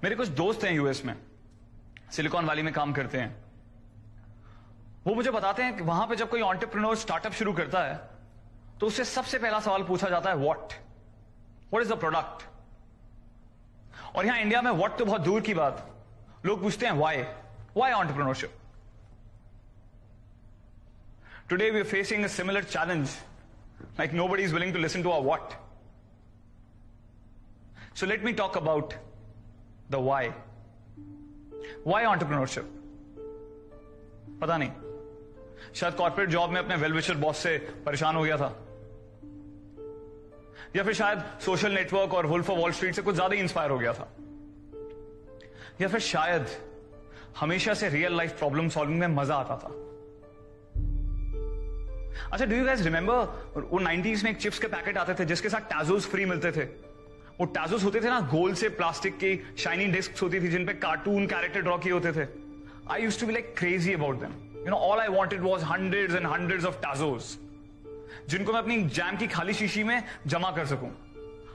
मेरे कुछ दोस्त हैं यूएस में, सिलिकॉन वैली में काम करते हैं। वो मुझे बताते हैं कि वहां पे जब कोई एंटरप्रेन्योर स्टार्टअप शुरू करता है तो उससे सबसे पहला सवाल पूछा जाता है व्हाट इज द प्रोडक्ट। और यहां इंडिया में व्हाट तो बहुत दूर की बात, लोग पूछते हैं why entrepreneurship. Today we are facing a similar challenge, like nobody is willing to listen to our what. So let me talk about the why. Why entrepreneurship? पता नहीं, शायद कॉर्पोरेट जॉब में अपने वेलविशर बॉस से परेशान हो गया था, या फिर शायद सोशल नेटवर्क और वुल्फ ऑफ वॉल स्ट्रीट से कुछ ज्यादा ही इंस्पायर हो गया था, या फिर शायद हमेशा से रियल लाइफ प्रॉब्लम सॉल्विंग में मजा आता था। अच्छा, डू यू गाइस रिमेंबर वो 90s में एक चिप्स के पैकेट आते थे जिसके साथ टैजोस फ्री मिलते थे। वो टैजोस होते थे ना, गोल से प्लास्टिक की शाइनिंग डिस्क्स होती थी जिन पे कार्टून कैरेक्टर ड्रॉ किए होते थे। I used to be like crazy about them. You know, all I wanted was hundreds and hundreds of Tazos जिनको मैं अपनी जैम की खाली शीशी में जमा कर सकूं।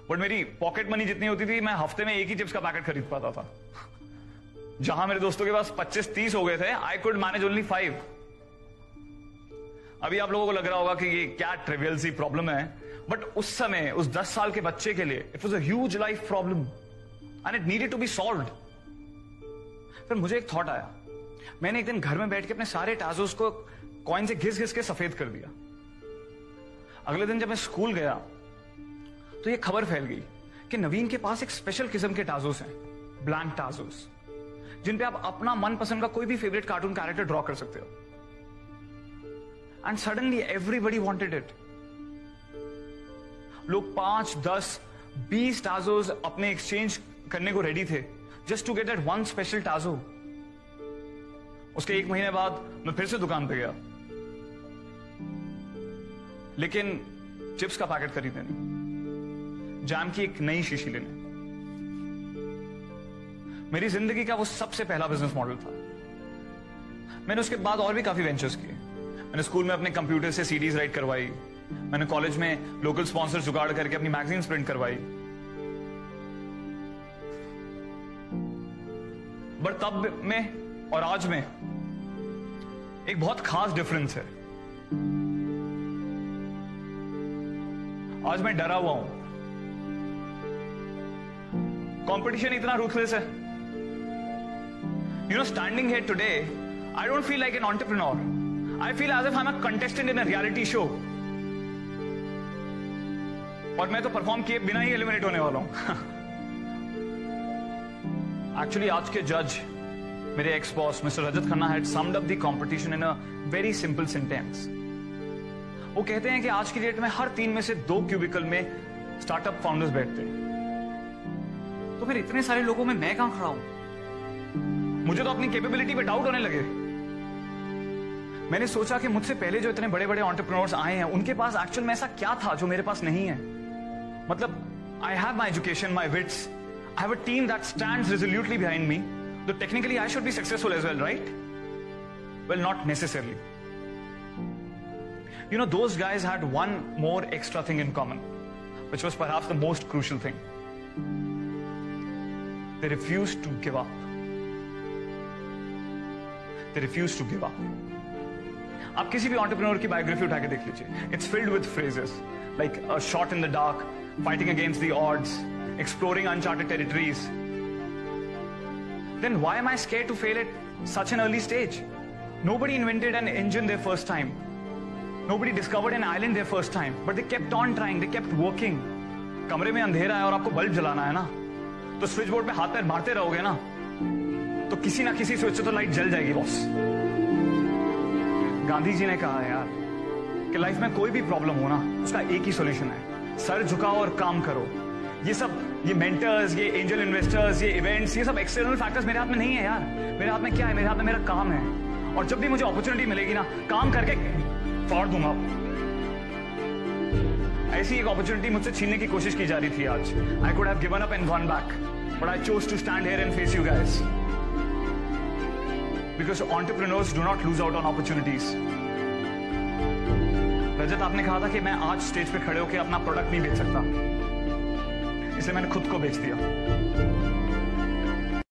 बट मेरी पॉकेट मनी जितनी होती थी, मैं हफ्ते में एक ही चिप्स का पैकेट खरीद पाता था। जहां मेरे दोस्तों के पास 25-30 हो गए थे, आई कुड मैनेज ओनली 5। अभी आप लोगों को लग रहा होगा कि ये क्या ट्रिवियल सी प्रॉब्लम है, बट उस समय उस 10 साल के बच्चे के लिए it was a huge life problem and it needed to be solved. फिर मुझे एक थॉट आया। मैंने एक दिन घर में बैठ के अपने सारे टाजोस को कॉइन से घिस घिस के सफेद कर दिया। अगले दिन जब मैं स्कूल गया तो ये खबर फैल गई कि नवीन के पास एक स्पेशल किस्म के टाजोस हैं, ब्लैंक टाजोस, जिन पे आप अपना मनपसंद का कोई भी फेवरेट कार्टून कैरेक्टर ड्रॉ कर सकते हो। And suddenly everybody wanted it. लोग 5, 10, 20 टाजोस अपने एक्सचेंज करने को रेडी थे just to get that one special टाजो। उसके 1 महीने बाद मैं फिर से दुकान पे गया, लेकिन चिप्स का पैकेट खरीदने नहीं, जैम की एक नई शीशी लेने। मेरी जिंदगी का वो सबसे पहला बिजनेस मॉडल था। मैंने उसके बाद और भी काफी वेंचर्स किए। मैंने स्कूल में अपने कंप्यूटर से सीडीज राइट करवाई। मैंने कॉलेज में लोकल स्पॉन्सर जुगाड़ करके अपनी मैगजीन्स प्रिंट करवाई। बट तब में और आज में एक बहुत खास डिफरेंस है। आज मैं डरा हुआ हूं। कंपटीशन इतना रूथलेस है। You know, standing here today, I don't feel like an entrepreneur. I feel as if I'm a contestant in a reality show. और मैं तो परफॉर्म किए बिना ही एलिमिनेट होने वाला हूं। एक्चुअली आज के जज, मेरे ex boss mister Rajat Khanna, had summed up the competition in a very simple sentence. वो कहते हैं कि आज की डेट में हर 3 में से 2 क्यूबिकल में स्टार्टअप फाउंडर्स बैठते हैं। तो फिर इतने सारे लोगों में मैं कहां खड़ा हूं? मुझे तो अपनी कैपेबिलिटी पे डाउट होने लगे। मैंने सोचा कि मुझसे पहले जो इतने बड़े बड़े एंटरप्रेन्योर्स आए हैं, उनके पास एक्चुअल में ऐसा क्या था जो मेरे पास नहीं है। मतलब, I have my education, my wits, I have a team that stands resolutely behind me, तो technically I should be successful as well, right? Well, not necessarily. You know, those guys had one more extra thing in common, which was perhaps the most crucial thing. They refused to give up. They refused to give up. आप किसी भी entrepreneur की biography उठा के देख लीजिए। It's filled with phrases like a shot in the dark, fighting against the odds, exploring uncharted territories. Then why am I scared to fail at such an early stage? Nobody invented an engine their first time, nobody discovered an island their first time, but they kept on trying, they kept working. कमरे में अंधेरा है और आपको bulb जलाना है ना, तो स्विच बोर्ड पे हाथ पैर मारते रहोगे ना, तो किसी ना किसी स्विच से तो लाइट जल जाएगी बॉस। गांधी जी ने कहा है यार कि लाइफ में कोई भी प्रॉब्लम हो ना, उसका एक ही सॉल्यूशन है, सर झुकाओ और काम करो। ये मेंटर्स, ये एंजल इन्वेस्टर्स, ये इवेंट्स, ये सब एक्सटर्नल फैक्टर्स मेरे हाथ में नहीं है यार। मेरे हाथ में क्या है? मेरे हाथ में मेरा काम है, और जब भी मुझे अपॉर्चुनिटी मिलेगी ना, काम करके फाड़ दूंगा। ऐसी एक अपॉर्चुनिटी मुझसे छीनने की कोशिश की जा रही थी आज। I could have given up and gone back, but I chose to stand here and face you guys. Because entrepreneurs do not lose out on opportunities. Rajat, आपने कहा था कि मैं आज स्टेज पे खड़े होकर अपना प्रोडक्ट नहीं बेच सकता, इसलिए मैंने खुद को बेच दिया।